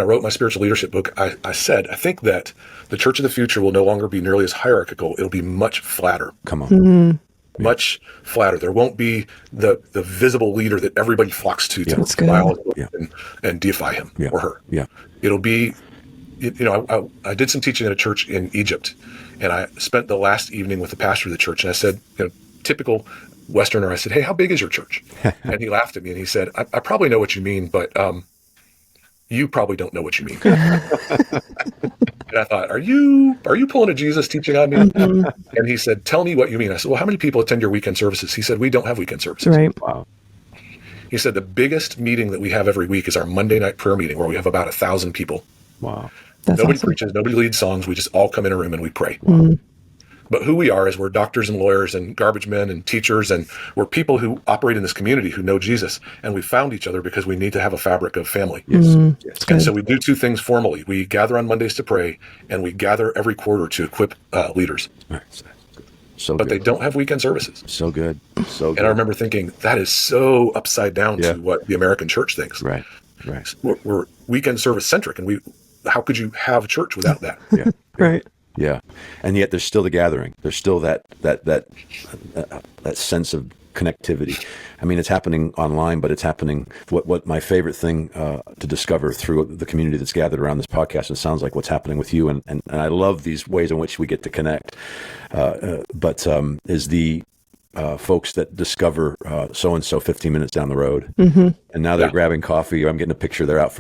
I wrote my spiritual leadership book, I said, I think that the church of the future will no longer be nearly as hierarchical. It'll be much flatter. Come on. Much flatter. There won't be the visible leader that everybody flocks to smile and deify him or her. Yeah. It'll be, I did some teaching at a church in Egypt, and I spent the last evening with the pastor of the church, and I said, typical Westerner, I said, "Hey, how big is your church?" And he laughed at me and he said, I probably know what you mean, but you probably don't know what you mean. And I thought, are you pulling a Jesus teaching on me? And he said, "Tell me what you mean." I said, "Well, how many people attend your weekend services?" He said, "We don't have weekend services." Right. Wow. He said, "The biggest meeting that we have every week is our Monday night prayer meeting, where we have about 1,000 people. Wow. Nobody preaches, nobody leads songs. We just all come in a room and we pray." But who we are is we're doctors and lawyers and garbage men and teachers, and we're people who operate in this community who know Jesus, and we found each other because we need to have a fabric of family. Yes. And so we do two things formally. We gather on Mondays to pray, and we gather every quarter to equip leaders. So but good. they don't have weekend services. So good. So good. And I remember thinking, that is so upside down to what the American church thinks. Right. We're weekend service centric, and how could you have church without that? Yeah. Right. Yeah. And yet there's still the gathering. There's still that sense of connectivity. I mean, it's happening online, but it's happening. What my favorite thing to discover through the community that's gathered around this podcast, and it sounds like what's happening with you, and I love these ways in which we get to connect, but is the folks that discover so-and-so 15 minutes down the road, and now they're grabbing coffee, or I'm getting a picture, they're out